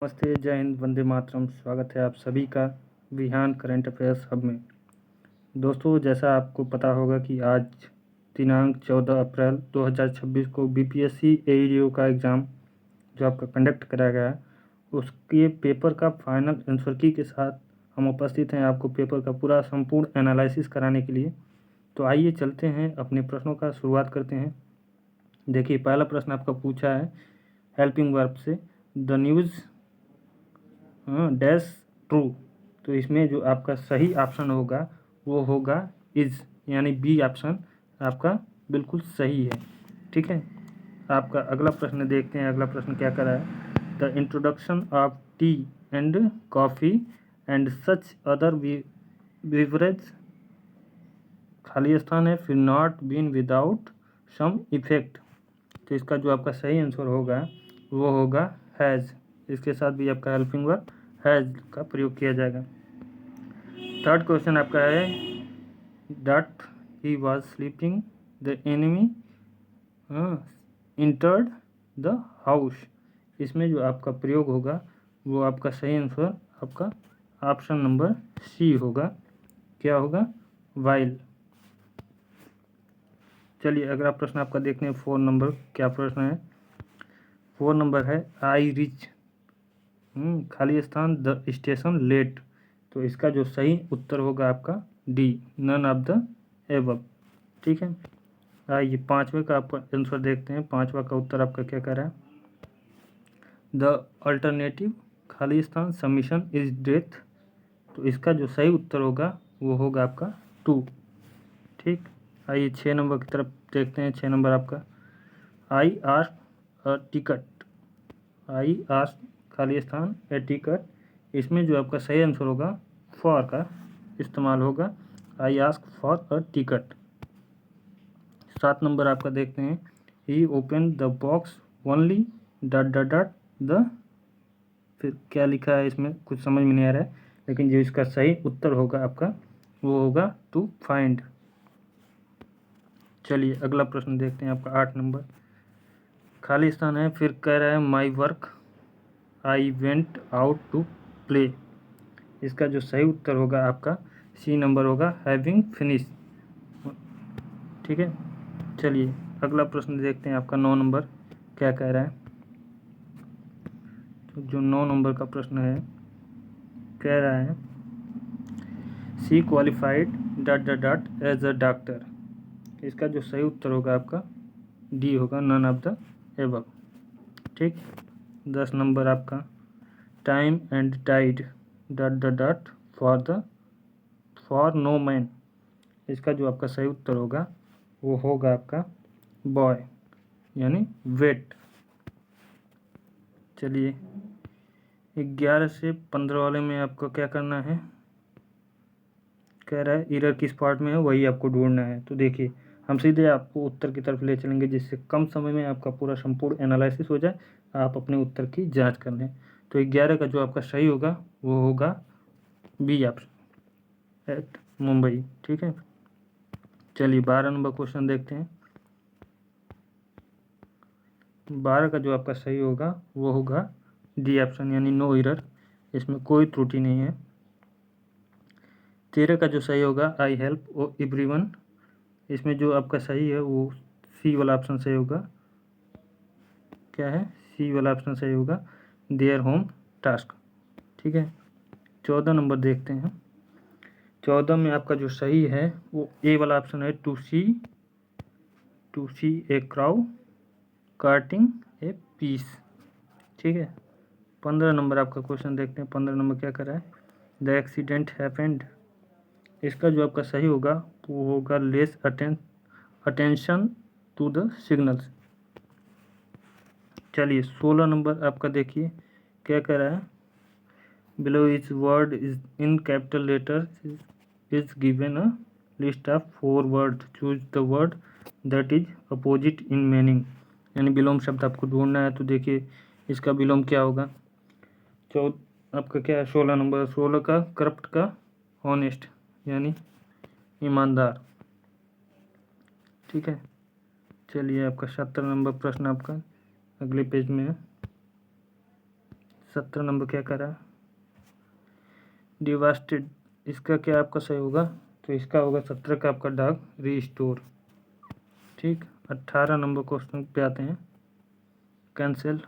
नमस्ते, जय हिंद, वंदे मातरम। स्वागत है आप सभी का विहान करंट अफेयर्स हब में। दोस्तों, जैसा आपको पता होगा कि आज दिनांक 14 अप्रैल 2026 को बीपीएससी एईडीओ का एग्ज़ाम जो आपका कंडक्ट कराया गया है, उसके पेपर का फाइनल आंसर की के साथ हम उपस्थित हैं आपको पेपर का पूरा संपूर्ण एनालिसिस कराने के लिए। तो आइए चलते हैं, अपने प्रश्नों का शुरुआत करते हैं। देखिए, पहला प्रश्न आपका पूछा है हेल्पिंग वर्ब से, द न्यूज़ डैश ट्रू। तो इसमें जो आपका सही ऑप्शन होगा वो होगा इज, यानी बी ऑप्शन आपका बिल्कुल सही है। ठीक है, आपका अगला प्रश्न देखते हैं। अगला प्रश्न क्या कर रहा है, the introduction of tea and coffee and such other beverage, खाली स्थान है, फिर not been without some effect. तो इसका जो आपका सही आंसर होगा वो होगा हैज़। इसके साथ भी आपका हेल्पिंग वर्ब हैज़ का प्रयोग किया जाएगा। थर्ड क्वेश्चन आपका है, डट he was sleeping the enemy entered the house. इसमें जो आपका प्रयोग होगा वो आपका सही आंसर आपका ऑप्शन नंबर सी होगा। क्या होगा, वाइल। चलिए अगला प्रश्न आपका देखते हैं। 4 नंबर क्या प्रश्न है। 4 नंबर है, आई रिच खाली स्थान द स्टेशन लेट। तो इसका जो सही उत्तर होगा आपका D, none of the above. ठीक है, आइए पाँचवें का आपका आंसर देखते हैं। पाँचवा का उत्तर आपका क्या कह रहा है, द अल्टरनेटिव खाली स्थान सबमिशन इज डेथ। तो इसका जो सही उत्तर होगा वो होगा आपका 2। ठीक, आइए 6 नंबर की तरफ देखते हैं। 6 नंबर आपका, I ask a ticket. I ask खाली स्थान ए टिकट। इसमें जो आपका सही आंसर होगा फॉर का इस्तेमाल होगा, I ask for a ticket. 7 नंबर आपका देखते हैं, he open the box only dot dot dot the, फिर क्या लिखा है इसमें कुछ समझ में नहीं आ रहा है, लेकिन जो इसका सही उत्तर होगा आपका वो होगा टू फाइंड। चलिए अगला प्रश्न देखते हैं आपका 8 नंबर, खाली स्थान है, फिर कह रहा है my work I went out to play. इसका जो सही उत्तर होगा आपका सी नंबर होगा, हैविंग फिनिश। ठीक है, चलिए अगला प्रश्न देखते हैं आपका 9 नंबर क्या कह रहा है। तो जो 9 नंबर का प्रश्न है, कह रहा है she qualified dot dot dot as a doctor. इसका जो सही उत्तर होगा आपका डी होगा, नन ऑफ द एबव। ठीक, 10 नंबर आपका, time and tide dot dot dot for no man. इसका जो आपका सही उत्तर होगा वो होगा आपका बॉय, यानी वेट। चलिए 11 से 15 वाले में आपको क्या करना है, कह रहा है एरर किस पार्ट में है वही आपको ढूंढना है। तो देखिए हम सीधे आपको उत्तर की तरफ ले चलेंगे, जिससे कम समय में आपका पूरा संपूर्ण एनालिसिस हो जाए, आप अपने उत्तर की जांच कर लें। तो 11 का जो आपका सही होगा वो होगा बी ऑप्शन, एट मुंबई। ठीक है, चलिए 12 नंबर क्वेश्चन देखते हैं। 12 का जो आपका सही होगा वो होगा डी ऑप्शन, यानी नो एरर, इसमें कोई त्रुटि नहीं है। 13 का जो सही होगा, आई हेल्प एवरीवन। इसमें जो आपका सही है वो सी वाला ऑप्शन सही होगा। क्या है, सी वाला ऑप्शन सही होगा, देयर होम टास्क। ठीक है, 14 नंबर देखते हैं। 14 में आपका जो सही है वो ए वाला ऑप्शन है, to see a crow carting a piece. ठीक है, 15 नंबर आपका क्वेश्चन देखते हैं। 15 नंबर क्या कर रहा है, द एक्सीडेंट हैपेंड। इसका जो आपका सही होगा वो होगा less attention to the signals. चलिए 16 नंबर आपका देखिए क्या कह रहा है, below each word is in capital letter is given a list of 4 word, choose the word that is opposite in meaning. यानी विलोम शब्द आपको ढूंढना है। तो देखिए इसका विलोम क्या होगा, आपका क्या है 16 नंबर, 16 का करप्ट का ऑनेस्ट, यानी ईमानदार। ठीक है, चलिए आपका 70 नंबर प्रश्न आपका अगले पेज में है। 17 नंबर क्या कर रहा है, डिवास्टेड। इसका क्या आपका सही होगा, तो इसका होगा 17 का आपका डॉग रीस्टोर। ठीक, 18 नंबर क्वेश्चन पे आते हैं, कैंसिल।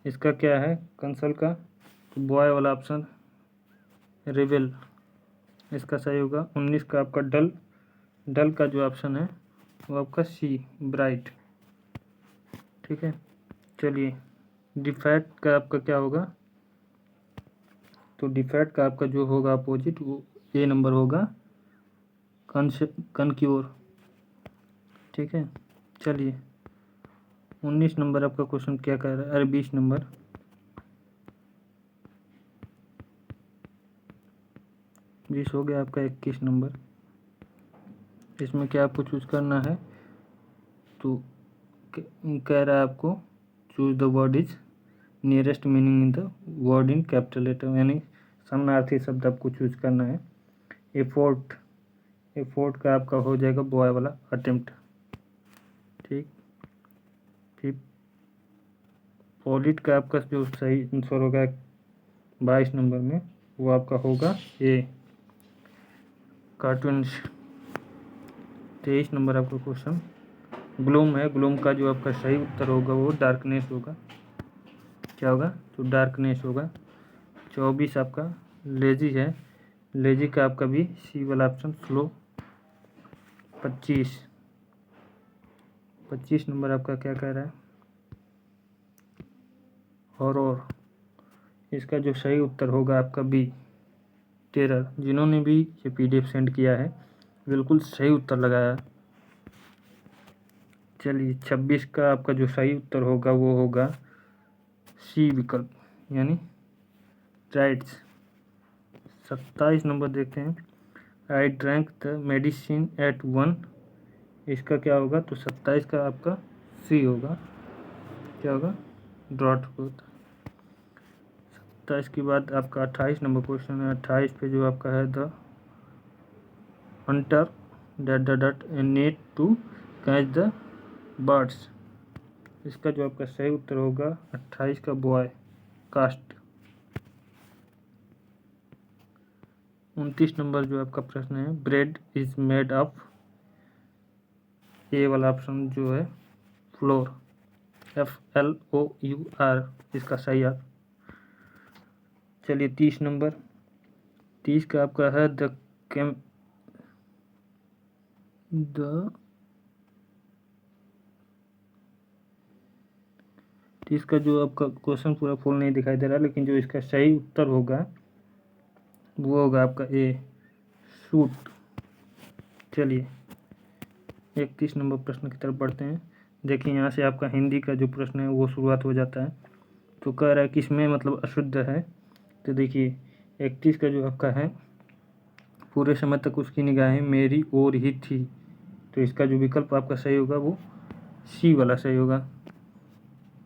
इसका क्या है कैंसल का, तो बॉय वाला ऑप्शन रिवेल, इसका सही होगा। 19 का आपका डल, डल का जो ऑप्शन है वो आपका सी ब्राइट। ठीक है, चलिए डिफैक्ट का आपका क्या होगा, तो डिफैक्ट का आपका जो होगा अपोजिट वो ए नंबर होगा, कनक्योर। ठीक है, चलिए 19 नंबर आपका क्वेश्चन क्या कह रहा है, अरे 20 नंबर, बीस हो गया आपका। 21 नंबर, इसमें क्या आपको चूज करना है, तो कह रहा है आपको choose the word is nearest meaning in the word in capital letter, यानी समानार्थी शब्द आपको चूज करना है। एफोर्ट, एफोर्ट का आपका हो जाएगा बॉय वाला अटेम्प्ट। ठीक, फिर पॉलिट का आपका जो सही आंसर होगा 22 नंबर में वो आपका होगा ए कार्टूनिस्ट। 23 नंबर आपका क्वेश्चन ग्लूम है, ग्लूम का जो आपका सही उत्तर होगा वो डार्कनेस होगा। क्या होगा, तो डार्कनेस होगा। 24 आपका लेजी है, लेजी का आपका भी सी वाला ऑप्शन स्लो। 25 नंबर आपका क्या कह रहा है, हॉरर, इसका जो सही उत्तर होगा आपका बी टेरर। जिन्होंने भी ये पीडीएफ सेंड किया है बिल्कुल सही उत्तर लगाया। चलिए 26 का आपका जो सही उत्तर होगा वो होगा सी विकल्प, यानी राइट्स। 27 नंबर देखते हैं, I drank the medicine eight 1, इसका क्या होगा, तो 27 का आपका सी होगा। क्या होगा, ड्रॉट होता। 27 के बाद आपका 28 नंबर क्वेश्चन है। 28 पे जो आपका है द हंटर डट a net to catch the birds, इसका जो आपका सही उत्तर होगा 28 का बॉय कास्ट। 29 नंबर जो आपका प्रश्न है, ब्रेड इज मेड ऑफ, ए वाला ऑप्शन जो है फ्लोर, FLOUR, इसका सही है। चलिए 30 नंबर, 30 का आपका है द 30 का जो आपका क्वेश्चन पूरा फुल नहीं दिखाई दे रहा, लेकिन जो इसका सही उत्तर होगा वो होगा आपका ए सूट। चलिए 31 नंबर प्रश्न की तरफ बढ़ते हैं। देखिए यहाँ से आपका हिंदी का जो प्रश्न है वो शुरुआत हो जाता है। तो कह रहा है कि इसमें मतलब अशुद्ध है, तो देखिए 31 का जो आपका है, पूरे समय तक उसकी निगाहें मेरी ओर ही थी, तो इसका जो विकल्प आपका सही होगा वो सी वाला सही होगा,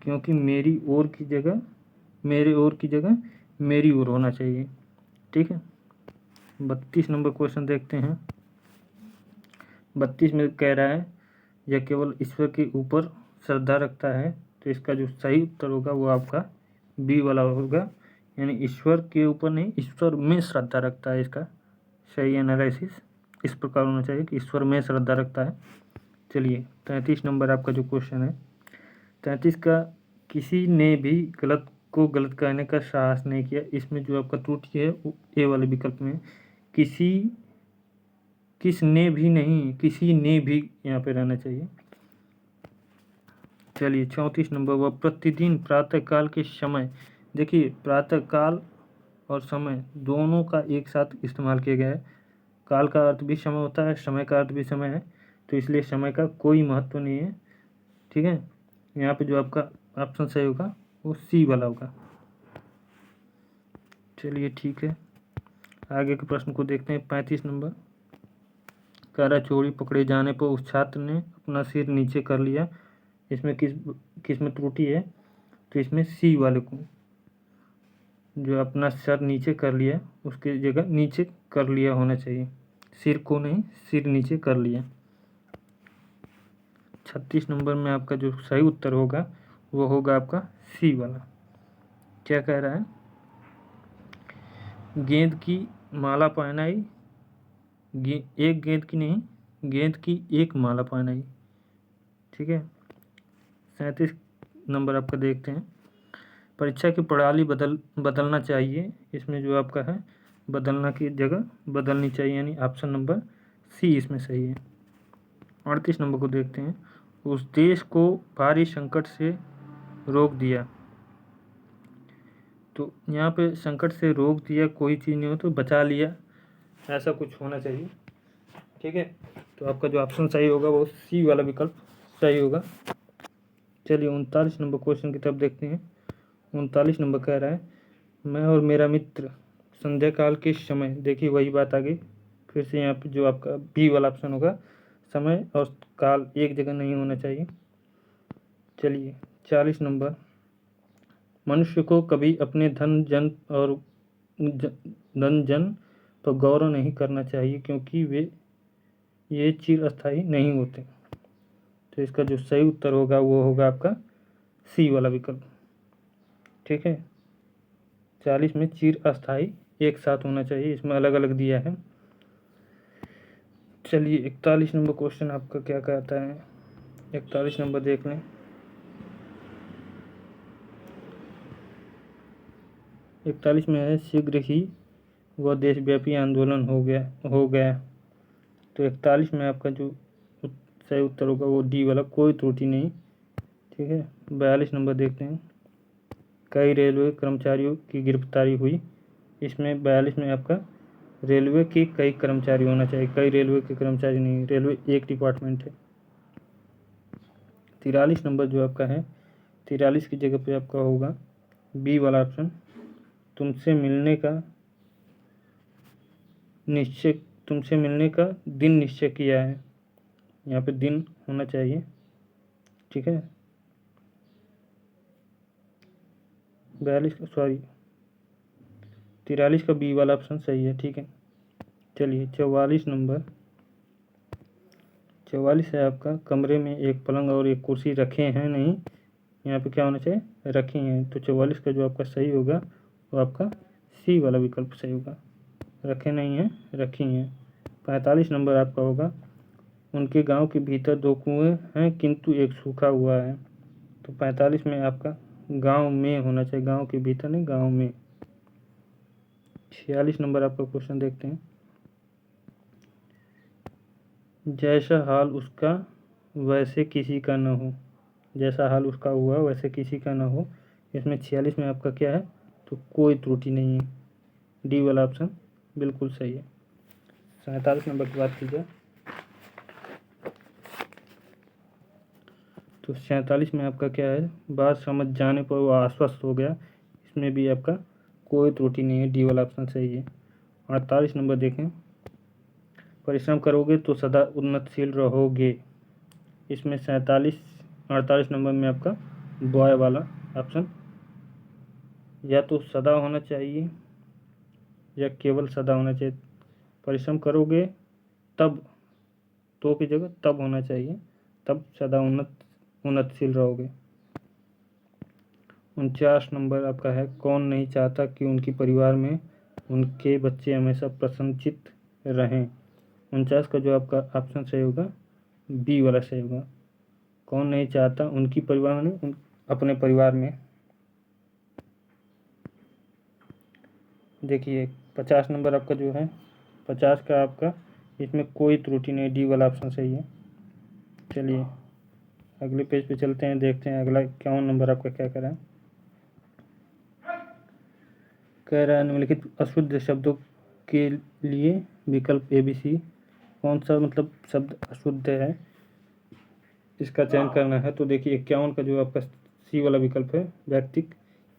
क्योंकि मेरी ओर की जगह, मेरे ओर की जगह मेरी ओर होना चाहिए। ठीक है, 32 नंबर क्वेश्चन देखते हैं। 32 में कह रहा है यह केवल ईश्वर के ऊपर श्रद्धा रखता है, तो इसका जो सही उत्तर होगा वो आपका बी वाला होगा, यानी ईश्वर के ऊपर नहीं, ईश्वर में श्रद्धा रखता है। इसका सही एनालिसिस इस प्रकार होना चाहिए कि ईश्वर में श्रद्धा रखता है। चलिए 33 नंबर आपका जो क्वेश्चन है, 33 का किसी ने भी गलत को गलत कहने का साहस नहीं किया, इसमें जो आपका त्रुटि है वो ए वाले विकल्प में किसी, किसने भी नहीं, किसी ने भी यहाँ पे रहना चाहिए। चलिए 34 नंबर, वह प्रतिदिन प्रातःकाल के समय, देखिए प्रातःकाल और समय दोनों का एक साथ इस्तेमाल किया गया है। काल का अर्थ भी समय होता है, समय का अर्थ भी समय है, तो इसलिए समय का कोई महत्व नहीं है। ठीक है, यहाँ पे जो आपका ऑप्शन सही होगा वो सी वाला होगा। चलिए ठीक है, आगे के प्रश्न को देखते हैं। 35 नंबर, कारा चोरी पकड़े जाने पर उस छात्र ने अपना सिर नीचे कर लिया, इसमें किस में त्रुटि है, तो इसमें सी वाले को, जो अपना सर नीचे कर लिया उसके जगह नीचे कर लिया होना चाहिए, सिर को नहीं, सिर नीचे कर लिया। 36 नंबर में आपका जो सही उत्तर होगा वो होगा आपका सी वाला। क्या कह रहा है, गेंद की माला पहनाई, एक गेंद की नहीं, गेंद की एक माला पहनाई। ठीक है। 37 नंबर आपका देखते हैं, परीक्षा की प्रणाली बदलना चाहिए। इसमें जो आपका है बदलना की जगह बदलनी चाहिए, यानी ऑप्शन नंबर सी इसमें सही है। 38 नंबर को देखते हैं, उस देश को भारी संकट से रोक दिया। तो यहाँ पे संकट से रोक दिया कोई चीज़ नहीं हो तो बचा लिया, ऐसा कुछ होना चाहिए। ठीक है। तो आपका जो ऑप्शन सही होगा वो सी वाला विकल्प सही होगा। चलिए 39 नंबर क्वेश्चन की तरफ देखते हैं। 39 नंबर कह रहा है, मैं और मेरा मित्र संध्या काल के समय, देखिए वही बात आ गई फिर से यहाँ पे, जो आपका बी वाला ऑप्शन होगा, समय और काल एक जगह नहीं होना चाहिए। चलिए 40 नंबर, मनुष्य को कभी अपने धन जन पर गौरव नहीं करना चाहिए क्योंकि ये चिरस्थायी नहीं होते। तो इसका जो सही उत्तर होगा वो होगा आपका सी वाला विकल्प। ठीक है। 40 में चिरस्थायी एक साथ होना चाहिए, इसमें अलग अलग दिया है। चलिए 41 नंबर क्वेश्चन आपका क्या कहता है, 41 नंबर देख लें। 41 में है, शीघ्र ही वह देशव्यापी आंदोलन हो गया। तो 41 में आपका जो सही उत्तर होगा वो डी वाला, कोई त्रुटि नहीं। ठीक है। 42 नंबर देखते हैं, कई रेलवे कर्मचारियों की गिरफ्तारी हुई। इसमें 42 में आपका रेलवे के कई कर्मचारी होना चाहिए, कई रेलवे के कर्मचारी नहीं, रेलवे एक डिपार्टमेंट है। 43 नंबर जो आपका है, 43 की जगह पे आपका होगा बी वाला ऑप्शन, तुमसे मिलने का दिन निश्चय किया है। यहाँ पे दिन होना चाहिए। ठीक है। 43 का बी वाला ऑप्शन सही है। ठीक है। चलिए 44 नंबर, 44 है आपका, कमरे में एक पलंग और एक कुर्सी रखे हैं नहीं, यहाँ पे क्या होना चाहिए, रखी हैं। तो 44 का जो आपका सही होगा वो आपका सी वाला विकल्प सही होगा, रखे नहीं हैं रखी हैं। 45 नंबर आपका होगा, उनके गांव के भीतर 2 कुएं हैं किंतु एक सूखा हुआ है। तो 45 में आपका गांव में होना चाहिए, गांव के भीतर नहीं, गांव में। 46 नंबर आपका क्वेश्चन देखते हैं, जैसा हाल उसका वैसे किसी का न हो, जैसा हाल उसका हुआ वैसे किसी का न हो। इसमें 46 में आपका क्या है, तो कोई त्रुटि नहीं है, डी वाला ऑप्शन बिल्कुल सही है। 47 नंबर की बात की जाए तो 47 में आपका क्या है, बात समझ जाने पर वो आश्वस्त हो गया। इसमें भी आपका कोई त्रुटि नहीं है, डी वाला ऑप्शन सही है। 48 नंबर देखें, परिश्रम करोगे तो सदा उन्नतशील रहोगे। इसमें 48 नंबर में आपका बॉय वाला ऑप्शन, या तो सदा होना चाहिए या केवल सदा होना चाहिए। परिश्रम करोगे तब, तो की जगह तब होना चाहिए, तब सदा उन्नतशील रहोगे। 49 नंबर आपका है, कौन नहीं चाहता कि उनके परिवार में उनके बच्चे हमेशा प्रसन्नचित्त रहें। 49 का जो आपका ऑप्शन सही होगा बी वाला सही होगा, कौन नहीं चाहता उनकी परिवार में, अपने परिवार में। देखिए 50 नंबर आपका जो है, 50 का आपका, इसमें कोई त्रुटि नहीं, डी वाला ऑप्शन सही है। चलिए अगले पेज पे चलते हैं, देखते हैं अगला 51 नंबर आपका क्या कह रहा है। कह रहा है निम्नलिखित अशुद्ध शब्दों के लिए विकल्प ए बी सी, कौन सा मतलब शब्द अशुद्ध है इसका चयन करना है। तो देखिए 51 का जो आपका सी वाला विकल्प है, व्यक्तिक,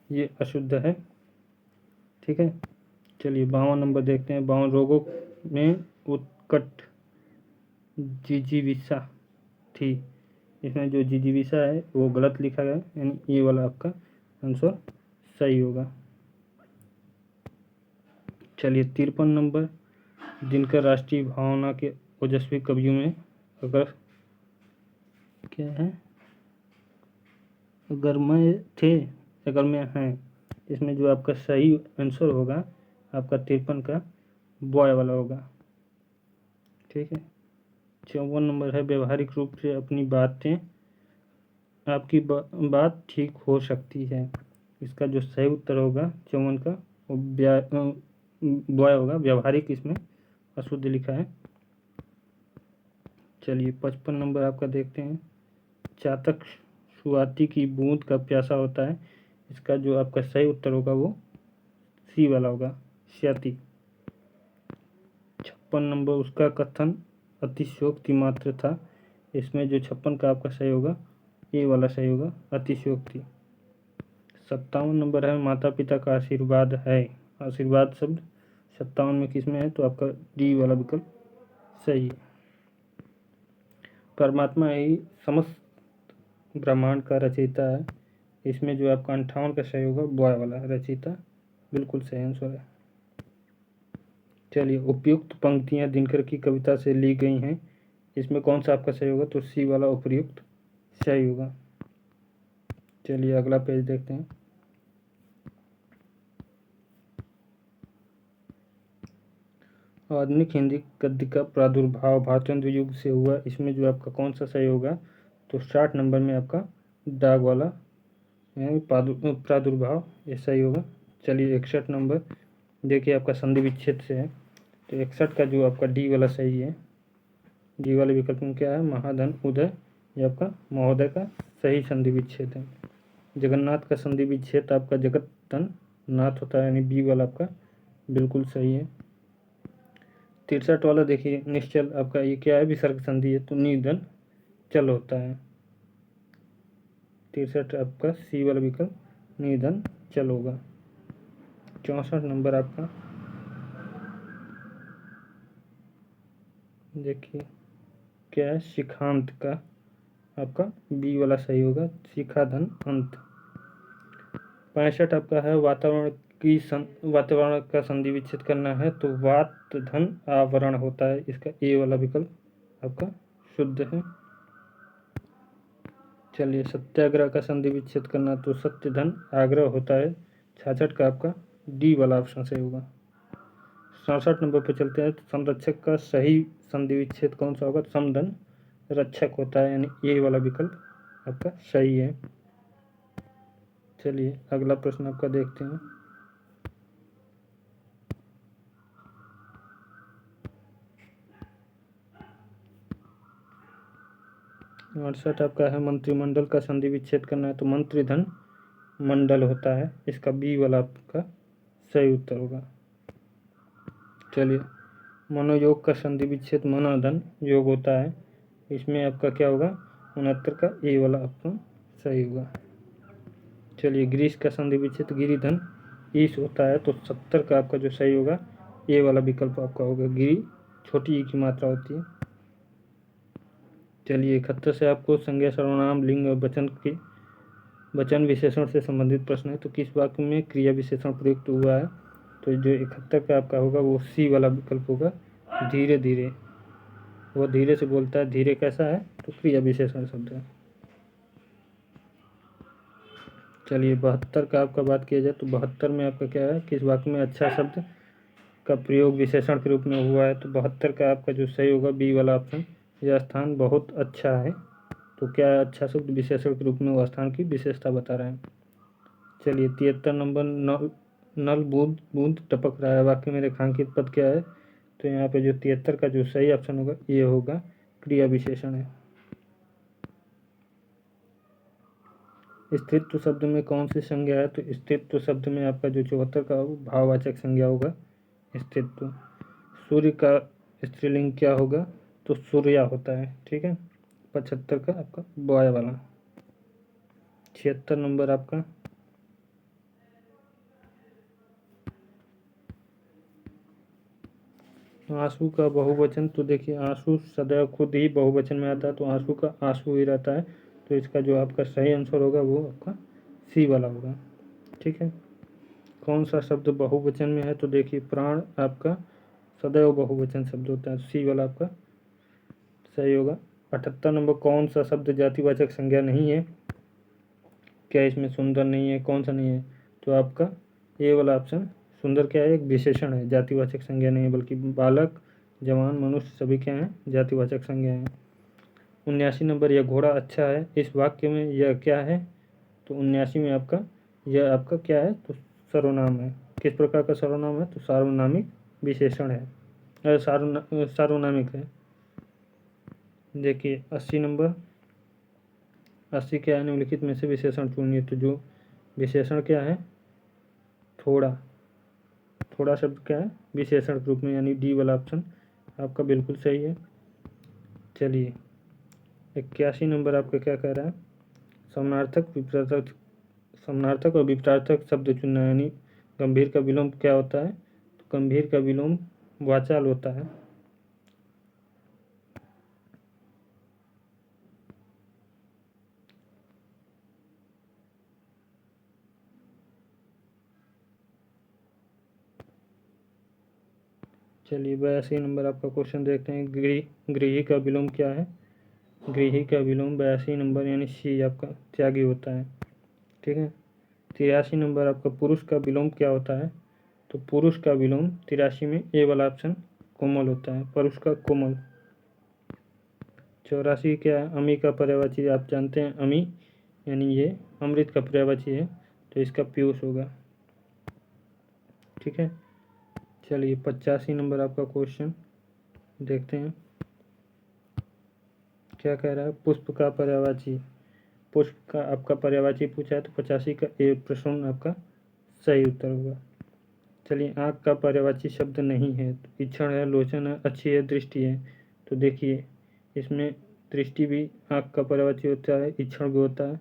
ये अशुद्ध है। ठीक है। चलिए 52 नंबर देखते हैं, 52 रोगों में उत्कट जिजीविषा थी। इसमें जो जिजीविषा है वो गलत लिखा गया है, यानी ये वाला आपका आंसर सही होगा। चलिए 53 नंबर, जिनका राष्ट्रीय भावना के ओजस्वी कवियों में अगर क्या है, अगर मैं हैं, इसमें जो आपका सही आंसर होगा आपका 53 का बॉय वाला होगा। ठीक है। 54 नंबर है व्यवहारिक रूप से अपनी बातें, आपकी बात ठीक हो सकती है। इसका जो सही उत्तर होगा 54 का वो बॉय होगा। व्यवहारिक इसमें अशुद्ध लिखा है। चलिए 55 नंबर आपका देखते हैं। चातक सुआती की बूंद का प्यासा होता है। इसका जो आपका सही उत्तर होगा वो सी वाला होगा, स्याती। 56 नंबर उसका कथन अतिशयोक्ति मात्र था। इसमें जो 56 का आपका सही होगा ए वाला सही होगा, अतिशयोक्ति। 57 नंबर है माता पिता का आशीर्वाद है। आशीर्वाद शब्द 57 में किस में है तो आपका डी वाला विकल्प सही है। परमात्मा ही समस्त ब्रह्मांड का रचयिता है। इसमें जो आपका 58 का सही होगा बॉय वाला रचयिता, बिल्कुल सही आंसर है। चलिए उपयुक्त पंक्तियां दिनकर की कविता से ली गई हैं। इसमें कौन सा आपका सही होगा तो सी वाला उपयुक्त सही होगा। चलिए अगला पेज देखते हैं। आधुनिक हिंदी गद्य का प्रादुर्भाव भारतेंदु युग से हुआ। इसमें जो आपका कौन सा सही होगा तो 60 नंबर में आपका दाग वाला प्रादुर्भाव ये सही होगा। चलिए 61 नंबर देखिए आपका संधि विच्छेद से है तो 61 का जो आपका डी वाला सही है। डी वाले विकल्प में क्या है महाधन उदय, ये आपका महोदय का सही संधि विच्छेद है। जगन्नाथ का संधि विच्छेद आपका जगत धन नाथ होता है, यानी बी वाला आपका बिल्कुल सही है। 63 वाला देखिए निश्चल आपका ये क्या है विसर्ग संधि है तो निधन चल होता है। 63 आपका सी वाला विकल्प निधन चल होगा। 64 नंबर आपका देखिए क्या है शिखांत का आपका बी वाला सही होगा, शिखा धन अंत। 65 आपका है वातावरण का संधि विच्छेद करना है तो वात धन आवरण होता है। इसका ए वाला विकल्प आपका शुद्ध है। चलिए सत्याग्रह का संधि विच्छेद करना तो सत्य धन आग्रह होता है। 66 का आपका डी वाला ऑप्शन सही होगा। 67 नंबर पे चलते हैं तो संरक्षक का सही संधि विच्छेद कौन सा होगा समधन रक्षक होता है, यानी ए वाला विकल्प आपका सही है। चलिए अगला प्रश्न आपका देखते हैं। 68 आपका है मंत्रिमंडल का संधि विच्छेद करना है तो मंत्रिधन मंडल होता है। इसका बी वाला आपका सही उत्तर होगा। चलिए मनोयोग का संधि विच्छेद मनोधन योग होता है। इसमें आपका क्या होगा 69 का ए वाला आपका सही होगा। चलिए ग्रीस का संधि विच्छेद गिरिधन ईश होता है तो 70 का आपका जो सही होगा ए वाला विकल्प आपका होगा। गिरी छोटी ई की मात्रा होती है। चलिए 71 से आपको संज्ञा सर्वनाम लिंग और वचन विशेषण से संबंधित प्रश्न है तो किस वाक्य में क्रिया विशेषण प्रयुक्त हुआ है तो जो 71 का आपका होगा वो सी वाला विकल्प होगा धीरे धीरे। वो धीरे से बोलता है, धीरे कैसा है तो क्रिया विशेषण शब्द है। चलिए 72 का आपका बात किया जाए तो 72 में आपका क्या है किस वाक्य में अच्छा शब्द का प्रयोग विशेषण के रूप में हुआ है तो 72 का आपका जो सही होगा बी वाला ऑप्शन। यह स्थान बहुत अच्छा है तो क्या है अच्छा शब्द विशेषण के रूप में वो स्थान की विशेषता बता रहे हैं। चलिए 73 नंबर नल बूंद बूंद टपक रहा है वाक्य में रेखांकित पद क्या है तो यहाँ पे जो 73 का जो सही ऑप्शन होगा ये होगा क्रिया विशेषण है। स्थित्व शब्द में कौन सी संज्ञा है तो स्थित्व शब्द में आपका जो 74 का भाववाचक संज्ञा होगा स्थित्व। सूर्य का स्त्रीलिंग क्या होगा तो सूर्या होता है। ठीक है। 75 का आपका बॉय वाला। 76 नंबर आपका आंसू का बहुवचन तो देखिए आंसू सदैव खुद ही बहुवचन में आता है तो आंसू का आंसू ही रहता है तो इसका जो आपका सही आंसर होगा वो आपका सी वाला होगा। ठीक है। कौन सा शब्द बहुवचन में है तो देखिए प्राण आपका सदैव बहुवचन शब्द होता है, सी वाला आपका सही होगा। 78 नंबर कौन सा शब्द जातिवाचक संज्ञा नहीं है, क्या इसमें सुंदर नहीं है, कौन सा नहीं है तो आपका ये वाला ऑप्शन सुंदर क्या है, एक विशेषण है, जातिवाचक संज्ञा नहीं है, बल्कि बालक, जवान, मनुष्य सभी क्या हैं, जातिवाचक संज्ञा हैं। 79 नंबर, यह घोड़ा अच्छा है, इस वाक्य में यह क्या है, तो 79 में आपका यह आपका क्या है, तो सर्वनाम है। किस प्रकार का सर्वनाम है, तो सार्वनामिक विशेषण है, सार्वनामिक है। देखिए 80 नंबर, 80 क्या है, निम्नलिखित में से विशेषण चुनिए। तो जो विशेषण क्या है, थोड़ा, थोड़ा शब्द क्या है, विशेषण के रूप में, यानी डी वाला ऑप्शन आपका बिल्कुल सही है। चलिए 81 नंबर आपका क्या कह रहा है, समानार्थक विपरीतार्थक, समानार्थक और विपरीतार्थक शब्द चुनना, यानी गंभीर का विलोम क्या होता है, तो गंभीर का विलोम वाचाल होता है। चलिए 82 नंबर आपका क्वेश्चन देखते हैं, गृही का विलोम क्या है, गृही का विलोम 82 नंबर यानी सी आपका त्यागी होता है। ठीक है। 83 नंबर आपका पुरुष का विलोम क्या होता है, तो पुरुष का विलोम 83 में ए वाला ऑप्शन कोमल होता है, पुरुष का कोमल। 84 क्या है, अमी का पर्यायवाची आप जानते हैं, अमी यानी ये अमृत का पर्यायवाची है, तो इसका पीयूष होगा। ठीक है। चलिए 85 नंबर आपका क्वेश्चन देखते हैं, क्या कह रहा है, पुष्प का पर्यायवाची, पुष्प का आपका पर्यायवाची पूछा है, तो 85 का ए प्रश्न आपका सही उत्तर होगा। चलिए आँख का पर्यायवाची शब्द नहीं है, तो इक्षण है, लोचन है, अच्छी है, दृष्टि है। तो देखिए इसमें दृष्टि भी आँख का पर्यायवाची होता है, इक्षण भी होता है,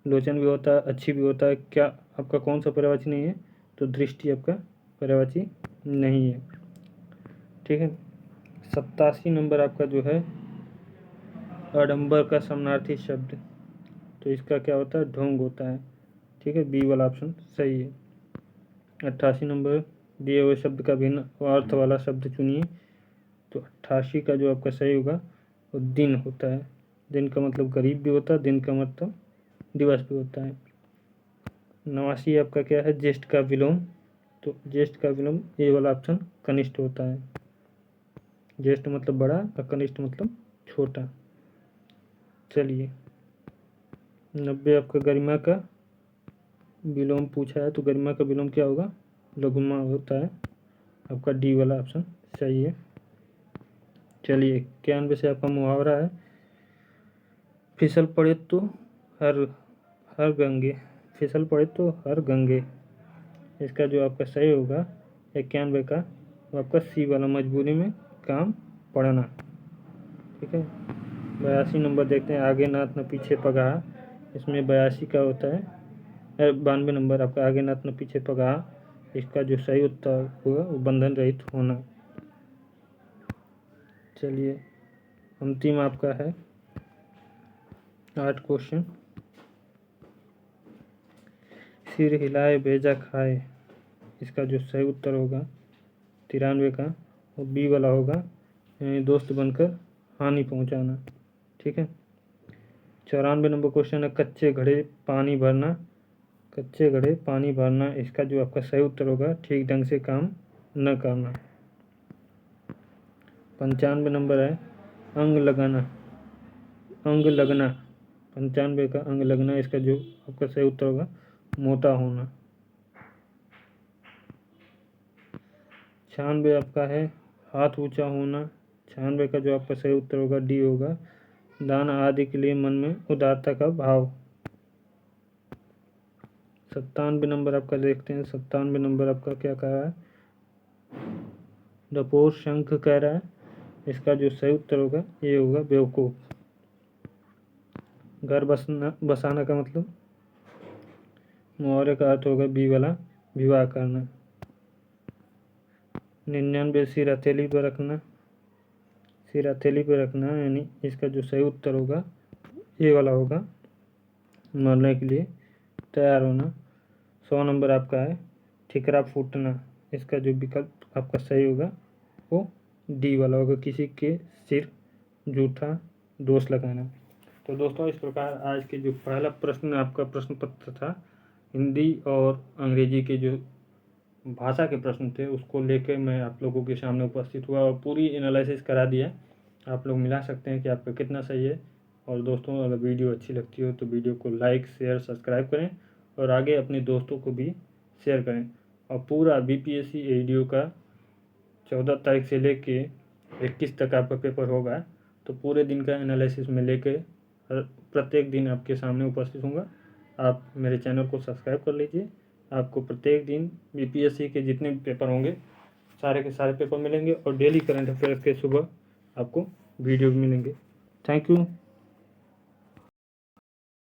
लोचन भी होता है, अच्छी भी होता है। क्या आपका कौन सा पर्यायवाची नहीं है, तो दृष्टि आपका पर्यायवाची नहीं है। ठीक है। 87 नंबर आपका जो है, आडंबर का समानार्थी शब्द, तो इसका क्या होता है, ढोंग होता है। ठीक है, बी वाला ऑप्शन सही है। 88 नंबर, दिए हुए शब्द का भिन्न अर्थ वाला शब्द चुनिए। तो 88 का जो आपका सही होगा वो दिन होता है। दिन का मतलब गरीब भी होता है, दिन का मतलब दिवस भी होता है। 89 आपका क्या है, ज्येष्ठ का विलोम, तो ज्येष्ठ का विलोम ए वाला ऑप्शन कनिष्ठ होता है। ज्येष्ठ मतलब बड़ा और कनिष्ठ मतलब छोटा। चलिए 90 आपका गरिमा का विलोम पूछा है, तो गरिमा का विलोम क्या होगा, लघुमा होता है, आपका डी वाला ऑप्शन सही है। चलिए 91 से आपका मुहावरा है, फिसल पड़े तो हर हर गंगे, फिसल पड़े तो हर गंगे, इसका जो आपका सही होगा 91 का, वो आपका सी वाला, मजबूरी में काम पड़ना। ठीक है। 82 नंबर देखते हैं, आगे नाथ न पीछे पगाह, इसमें 82 का होता है, 92 नंबर आपका, आगे नाथ न पीछे पगाह, इसका जो सही उत्तर होगा वो बंधन रहित होना। चलिए अंतिम आपका है 8 क्वेश्चन, सिर हिलाए भेजा खाए, इसका जो सही उत्तर होगा 93 का, वो बी वाला होगा, यानी दोस्त बनकर हानि पहुंचाना। ठीक है। 94 नंबर क्वेश्चन है, कच्चे घड़े पानी भरना, कच्चे घड़े पानी भरना, इसका जो आपका सही उत्तर होगा ठीक ढंग से काम न करना। 95 नंबर है, अंग लगाना, अंग लगना, 95 का अंग लगना, इसका जो आपका सही उत्तर होगा मोटा होना। 96 आपका है, हाथ ऊंचा होना, 96 का जो आपका सही उत्तर होगा डी होगा, दान आदि के लिए मन में उदारता का भाव। 97 नंबर आपका देखते हैं, 97 नंबर आपका क्या कह रहा है, डपोर शंख कह रहा है, इसका जो सही उत्तर होगा ये होगा बेवकूफ़। घर बसाना का मतलब, मुहावरे का अर्थ होगा बी वाला, विवाह करना। 99 सिर हथेली पर रखना, सिर हथेली पर रखना, यानी इसका जो सही उत्तर होगा ये वाला होगा, मरने के लिए तैयार होना। 100 नंबर आपका है, ठिकरा फूटना, इसका जो विकल्प आपका सही होगा वो डी वाला होगा, किसी के सिर झूठा दोष लगाना। तो दोस्तों इस प्रकार आज के जो पहला प्रश्न आपका प्रश्न पत्र था, हिंदी और अंग्रेजी के जो भाषा के प्रश्न थे उसको लेके मैं आप लोगों के सामने उपस्थित हुआ और पूरी एनालिसिस करा दिया। आप लोग मिला सकते हैं कि आपका कितना सही है। और दोस्तों, अगर वीडियो अच्छी लगती हो तो वीडियो को लाइक शेयर सब्सक्राइब करें और आगे अपने दोस्तों को भी शेयर करें। और पूरा बीपीएससी एडीओ का 14 तारीख से लेके 21 तक आपका पेपर होगा, तो पूरे दिन का एनालिसिस में लेके प्रत्येक दिन आपके सामने उपस्थित हूँगा। आप मेरे चैनल को सब्सक्राइब कर लीजिए। आपको प्रत्येक दिन बीपीएससी के जितने भी पेपर होंगे सारे के सारे पेपर मिलेंगे और डेली करंट अफेयर्स के सुबह आपको वीडियो भी मिलेंगे। Thank you.